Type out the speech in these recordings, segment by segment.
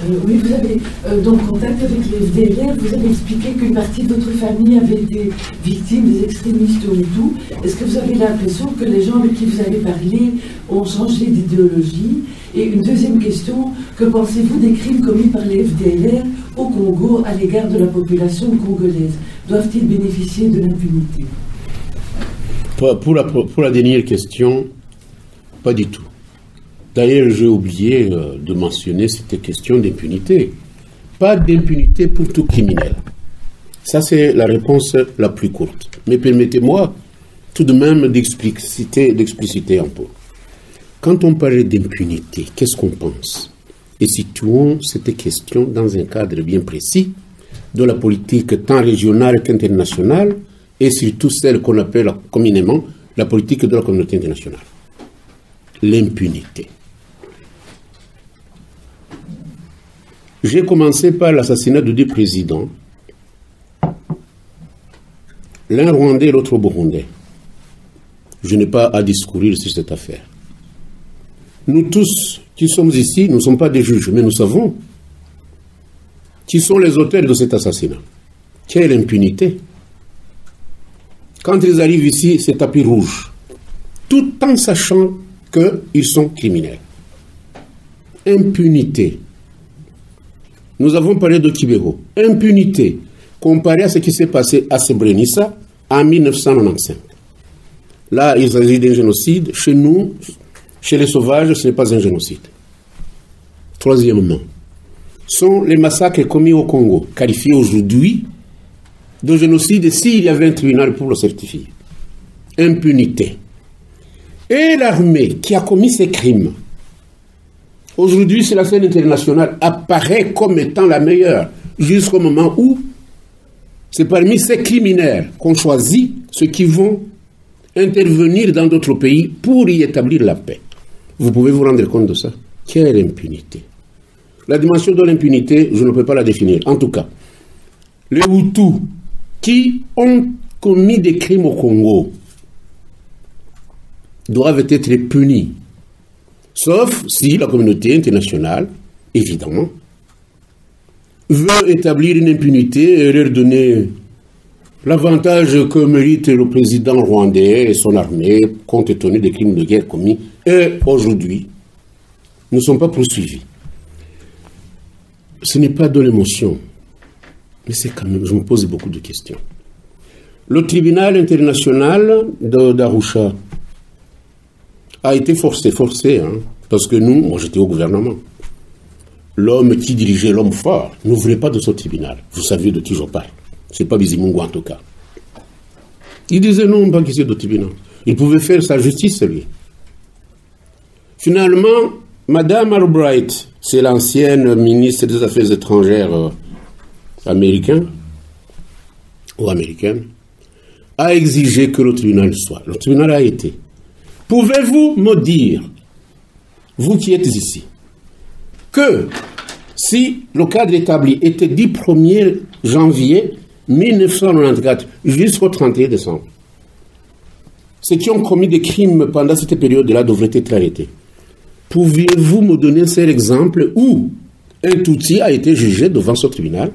Oui, vous avez, dans le contact avec les FDLR, vous avez expliqué qu'une partie de votre famille avait été victime des extrémistes Hutus. Est-ce que vous avez l'impression que les gens avec qui vous avez parlé ont changé d'idéologie? Et une deuxième question, que pensez-vous des crimes commis par les FDLR au Congo à l'égard de la population congolaise? Doivent-ils bénéficier de l'impunité? Pour la dernière question, pas du tout. D'ailleurs, j'ai oublié de mentionner cette question d'impunité. Pas d'impunité pour tout criminel. Ça, c'est la réponse la plus courte. Mais permettez-moi tout de même d'expliciter un peu. Quand on parle d'impunité, qu'est-ce qu'on pense? Et situons cette question dans un cadre bien précis de la politique tant régionale qu'internationale et surtout celle qu'on appelle communément la politique de la communauté internationale. L'impunité. J'ai commencé par l'assassinat de 2 présidents, l'un rwandais et l'autre burundais. Je n'ai pas à discourir sur cette affaire. Nous tous qui sommes ici, nous ne sommes pas des juges, mais nous savons qui sont les auteurs de cet assassinat. Quelle impunité! Quand ils arrivent ici, c'est tapis rouge, tout en sachant qu'ils sont criminels. Impunité. Nous avons parlé de Kibero. Impunité comparée à ce qui s'est passé à Srebrenica en 1995. Là, il s'agit d'un génocide. Chez nous, chez les sauvages, ce n'est pas un génocide. Troisièmement, sont les massacres commis au Congo, qualifiés aujourd'hui de génocide s'il y avait un tribunal pour le certifier. Impunité. Et l'armée qui a commis ces crimes, aujourd'hui, sur la scène internationale, apparaît comme étant la meilleure, jusqu'au moment où c'est parmi ces criminels qu'on choisit ceux qui vont intervenir dans d'autres pays pour y établir la paix. Vous pouvez vous rendre compte de ça? Quelle impunité! La dimension de l'impunité, je ne peux pas la définir. En tout cas, les Hutus qui ont commis des crimes au Congo doivent être punis. Sauf si la communauté internationale, évidemment, veut établir une impunité et leur donner l'avantage que mérite le président rwandais et son armée, compte tenu des crimes de guerre commis. Et aujourd'hui, nous ne sommes pas poursuivis. Ce n'est pas de l'émotion, mais c'est quand même, je me pose beaucoup de questions. Le tribunal international d'Arusha a été forcé, parce que nous, moi j'étais au gouvernement. L'homme qui dirigeait, l'homme fort, ne voulait pas de ce tribunal. Vous savez de qui je parle. Ce n'est pas Bizimungu en tout cas. Il disait non, pas qu'il y ait de tribunal. Il pouvait faire sa justice, lui. Finalement, Madame Albright, c'est l'ancienne ministre des Affaires étrangères américaine, a exigé que le tribunal soit. Le tribunal a été. Pouvez-vous me dire, vous qui êtes ici, que si le cadre établi était du 1er janvier 1994 jusqu'au 31 décembre, ceux qui ont commis des crimes pendant cette période-là devraient être arrêtés. Pouviez-vous me donner un seul exemple où un Tutsi a été jugé devant ce tribunal?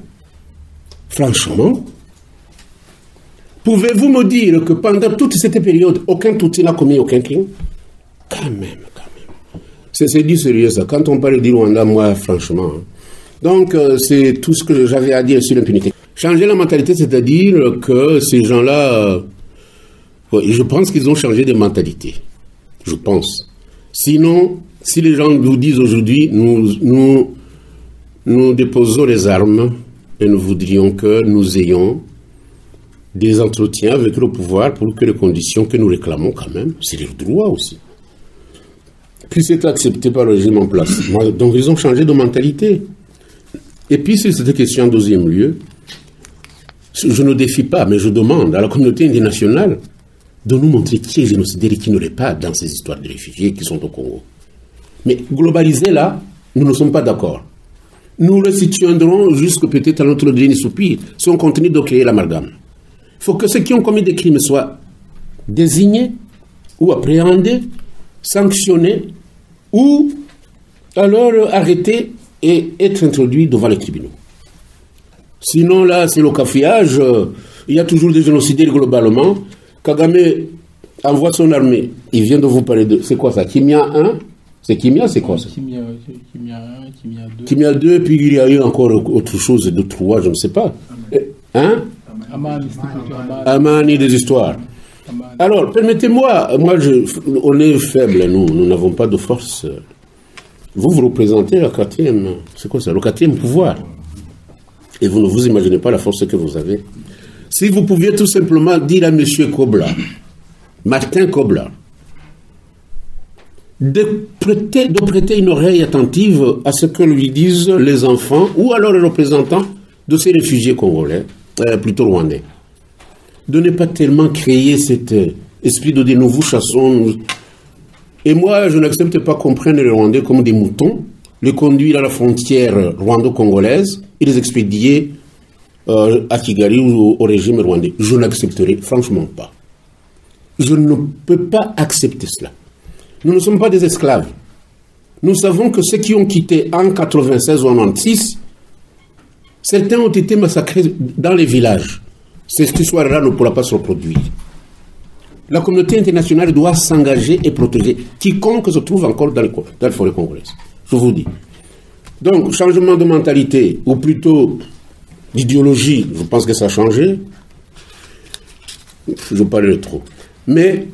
Franchement, pouvez-vous me dire que pendant toute cette période, aucun Tutsi n'a commis aucun crime? Quand même. C'est du sérieux ça. Quand on parle du Rwanda, moi, franchement. Donc, c'est tout ce que j'avais à dire sur l'impunité. Changer la mentalité, c'est-à-dire que ces gens-là, je pense qu'ils ont changé de mentalité. Je pense. Sinon, si les gens nous disent aujourd'hui, nous déposons les armes et nous voudrions que nous ayons des entretiens avec le pouvoir pour que les conditions que nous réclamons quand même, c'est leur droit aussi, puissent être acceptées par le régime en place. Donc ils ont changé de mentalité. Et puis sur cette question en deuxième lieu, je ne défie pas, mais je demande à la communauté internationale de nous montrer qui est génocidaire et qui ne l'est pas dans ces histoires de réfugiés qui sont au Congo. Mais globalisé là, nous ne sommes pas d'accord. Nous le situerons jusque peut-être à notre dernier soupir si on continue de créer l'amalgame. Il faut que ceux qui ont commis des crimes soient désignés ou appréhendés, sanctionnés ou alors arrêtés et être introduit devant les tribunaux. Sinon, là, c'est le cafouillage. Il y a toujours des génocidaires globalement. Kagame envoie son armée. Il vient de vous parler de... C'est quoi ça? Kimia 1? C'est Kimia, c'est quoi ça? Kimia 1, Kimia 2. Kimia 2, puis il y a eu encore autre chose de 3, je ne sais pas. Hein? Amani des histoires. Alors, permettez-moi, on est faible, nous n'avons pas de force. Vous représentez le 4e, c'est quoi ça? Le 4e pouvoir. Et vous ne vous imaginez pas la force que vous avez. Si vous pouviez tout simplement dire à M. Kobla, Martin Kobla, de prêter une oreille attentive à ce que lui disent les enfants ou alors les représentants de ces réfugiés congolais, plutôt rwandais. De ne pas tellement créer cet esprit de nous vous chassons. Et moi, je n'accepte pas qu'on prenne les Rwandais comme des moutons, les conduire à la frontière rwando-congolaise et les expédier à Kigali ou au régime rwandais. Je n'accepterai franchement pas. Je ne peux pas accepter cela. Nous ne sommes pas des esclaves. Nous savons que ceux qui ont quitté en 96 ou en 96, certains ont été massacrés dans les villages. Cette histoire-là ne pourra pas se reproduire. La communauté internationale doit s'engager et protéger quiconque se trouve encore dans les forêts congolaises. Je vous dis. Donc, changement de mentalité, ou plutôt d'idéologie, je pense que ça a changé. Je parle trop. Mais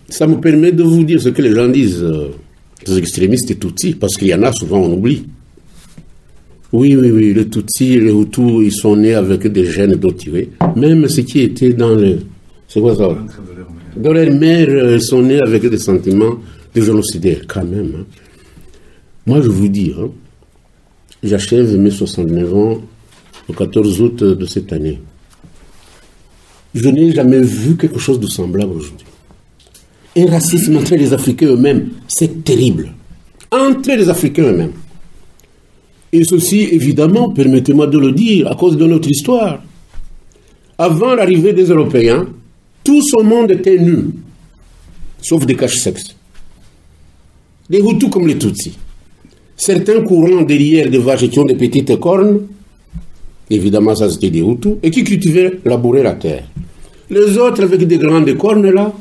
ça me permet de vous dire ce que les gens disent, les extrémistes et Tutsis, parce qu'il y en a souvent, on oublie. Oui, les Tutsis, les Hutus, ils sont nés avec des gènes d'Otiwé. Même ceux qui étaient dans le... C'est quoi ça? Dans leur mère, ils sont nés avec des sentiments de génocidaires, quand même. Hein. Moi, je vous dis, hein, j'achève mes 69 ans le 14 août de cette année. Je n'ai jamais vu quelque chose de semblable aujourd'hui. Un racisme entre les Africains eux-mêmes, c'est terrible. Entre les Africains eux-mêmes. Et ceci, évidemment, permettez-moi de le dire, à cause de notre histoire. Avant l'arrivée des Européens, tout ce monde était nu, sauf des caches-sexes. Les Hutus comme les Tutsis. Certains courant derrière des vaches qui ont des petites cornes, évidemment ça c'était des Hutus, et qui cultivaient, labouraient la terre. Les autres avec des grandes cornes là,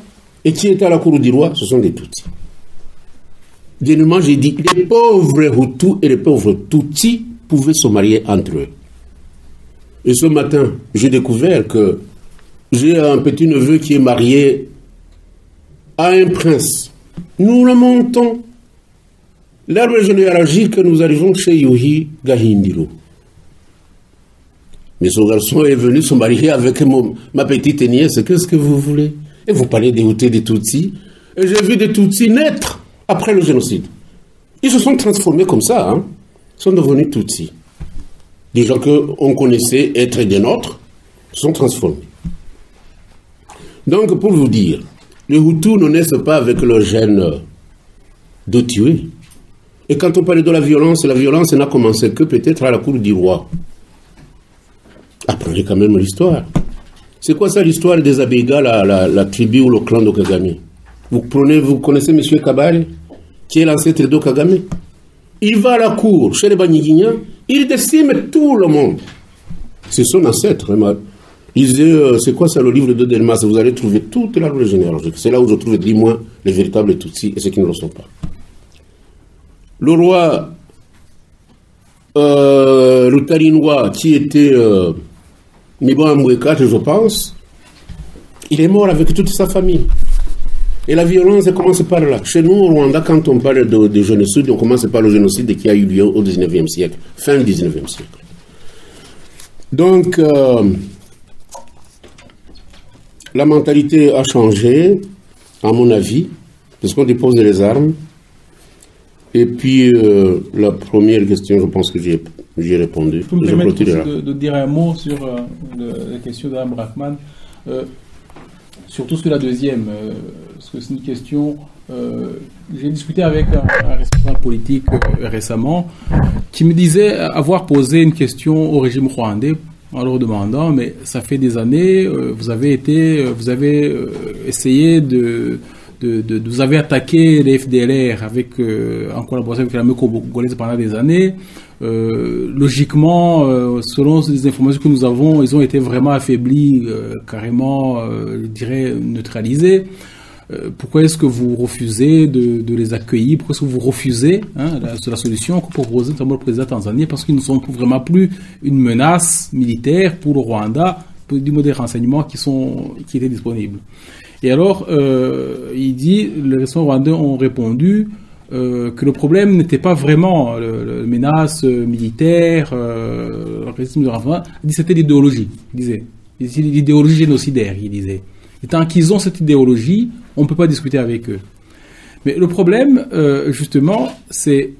et qui étaient à la cour du roi, ce sont des Tutsis. Dernièrement, j'ai dit, les pauvres Hutus et les pauvres Tutsis pouvaient se marier entre eux. Et ce matin, j'ai découvert que j'ai un petit-neveu qui est marié à un prince. Nous le montons. L'arbre généalogique, nous arrivons chez Yuhi Gahindiro. Mais ce garçon est venu se marier avec ma petite nièce. Qu'est-ce que vous voulez? Et vous parlez des Hutus et des Tutsis. Et j'ai vu des Tutsis naître après le génocide. Ils se sont transformés comme ça. Hein. Ils sont devenus Tutsis. Des gens qu'on connaissait être des nôtres se sont transformés. Donc, pour vous dire, les Hutus ne naissent pas avec leur gène de tuer. Et quand on parle de la violence n'a commencé que peut-être à la cour du roi. Apprenez quand même l'histoire. C'est quoi ça l'histoire des Abégas, la tribu ou le clan de Kagame? Vous connaissez M. Kabare, qui est l'ancêtre de Kagame? Il va à la cour, chez les Banigigna, il décime tout le monde. C'est son ancêtre. Lisez, c'est quoi ça le livre de Delmas? Vous allez trouver toute l'arbre généalogique. C'est là où je trouve, dis-moi, les véritables Tutsis et ceux qui ne le sont pas. Le roi Rutarinois, qui était Mibo Amouekat, je pense, il est mort avec toute sa famille. Et la violence commence par là. Chez nous, au Rwanda, quand on parle de génocide, on commence par le génocide qui a eu lieu au 19e siècle, fin du 19e siècle. Donc, la mentalité a changé, à mon avis, parce qu'on dépose les armes. Et puis, la première question, je pense que j'ai répondu. Vous me permettez de dire un mot sur la question d'Abraham Brachman, surtout sur la deuxième, parce que c'est une question... j'ai discuté avec un responsable politique récemment qui me disait avoir posé une question au régime rwandais en leur demandant, mais ça fait des années, vous avez essayé de vous avez attaqué les FDLR en collaboration avec l'armée congolaise pendant des années. Logiquement, selon les informations que nous avons, ils ont été vraiment affaiblis, carrément, je dirais, neutralisés. Pourquoi est-ce que vous refusez de les accueillir? Pourquoi est-ce que vous refusez la solution que propose notamment le président tanzanien? Parce qu'ils ne sont vraiment plus une menace militaire pour le Rwanda, du mode des renseignements qui étaient disponibles. Et alors, il dit, les responsables rwandais ont répondu que le problème n'était pas vraiment la menace militaire, le régime de renseignement, il dit c'était l'idéologie, il disait. L'idéologie génocidaire, il disait. Et tant qu'ils ont cette idéologie, on ne peut pas discuter avec eux. Mais le problème, justement, c'est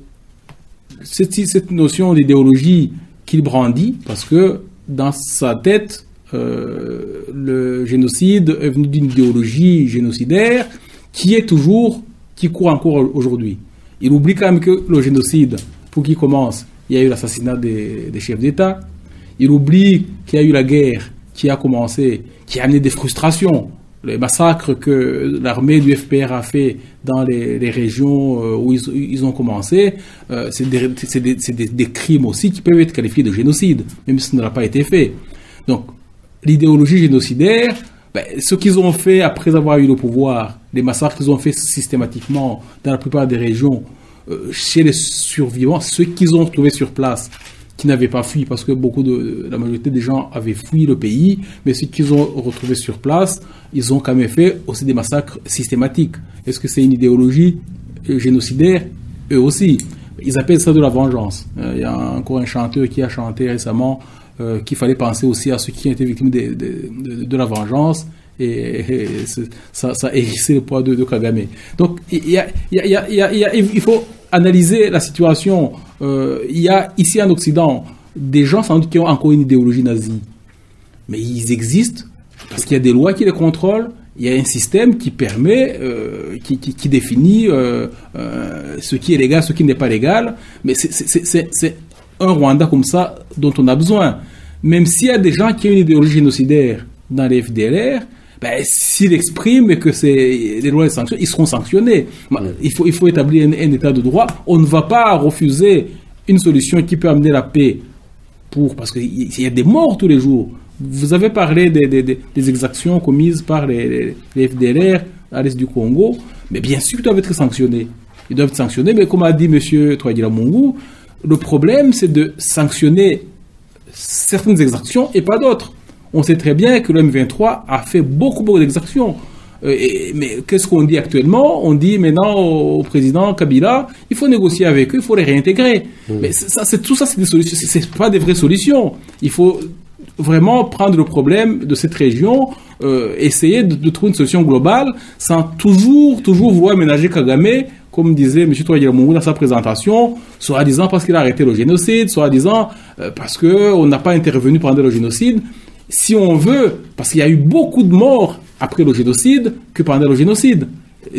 cette notion d'idéologie qu'il brandit, parce que dans sa tête, le génocide est venu d'une idéologie génocidaire qui court encore aujourd'hui. Il oublie quand même que le génocide, pour qu'il commence, il y a eu l'assassinat des chefs d'État. Il oublie qu'il y a eu la guerre qui a commencé, qui a amené des frustrations. Les massacres que l'armée du FPR a fait dans les régions où ils ont commencé, c'est des crimes aussi qui peuvent être qualifiés de génocide, même si ça n'a pas été fait. Donc, l'idéologie génocidaire, ce qu'ils ont fait après avoir eu le pouvoir, les massacres qu'ils ont fait systématiquement dans la plupart des régions, chez les survivants, ceux qu'ils ont retrouvés sur place, qui n'avaient pas fui, parce que la majorité des gens avaient fui le pays, mais ceux qu'ils ont retrouvés sur place, ils ont quand même fait aussi des massacres systématiques. Est-ce que c'est une idéologie génocidaire? Eux aussi. Ils appellent ça de la vengeance. Il y a encore un chanteur qui a chanté récemment qu'il fallait penser aussi à ceux qui ont été victimes de la vengeance, et ça hérissait le poids de Kagame. Donc il faut analyser la situation. Il y a ici en Occident des gens sans doute qui ont encore une idéologie nazie, mais ils existent parce qu'il y a des lois qui les contrôlent. Il y a un système qui permet, qui définit ce qui est légal, ce qui n'est pas légal. Mais c'est un Rwanda comme ça dont on a besoin. Même s'il y a des gens qui ont une idéologie génocidaire dans les FDLR, s'ils expriment et que les lois les sanctionnent, ils seront sanctionnés. Il faut établir un état de droit. On ne va pas refuser une solution qui peut amener la paix parce qu'il y a des morts tous les jours. Vous avez parlé des exactions commises par les FDLR à l'est du Congo, mais bien sûr ils doivent être sanctionnés. Ils doivent être sanctionnés, mais comme a dit M. Twagiramungu, le problème c'est de sanctionner certaines exactions et pas d'autres. On sait très bien que le M23 a fait beaucoup d'exactions. Mais qu'est-ce qu'on dit actuellement? On dit maintenant au président Kabila, il faut négocier avec eux, il faut les réintégrer. Mais tout ça, c'est des solutions. C'est pas des vraies solutions. Il faut vraiment prendre le problème de cette région, essayer de trouver une solution globale, sans toujours vouloir ménager Kagame, comme disait M. Twagiramungu dans sa présentation, soi-disant parce qu'il a arrêté le génocide, soi-disant parce qu'on n'a pas intervenu pendant le génocide. Si on veut, parce qu'il y a eu beaucoup de morts après le génocide que pendant le génocide,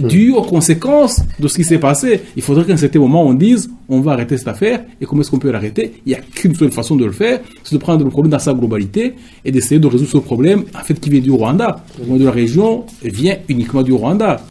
dû aux conséquences de ce qui s'est passé. Il faudrait qu'à un certain moment on dise on va arrêter cette affaire, et comment est-ce qu'on peut l'arrêter? Il n'y a qu'une seule façon de le faire, c'est de prendre le problème dans sa globalité et d'essayer de résoudre ce problème en fait qui vient du Rwanda. Le problème de la région vient uniquement du Rwanda.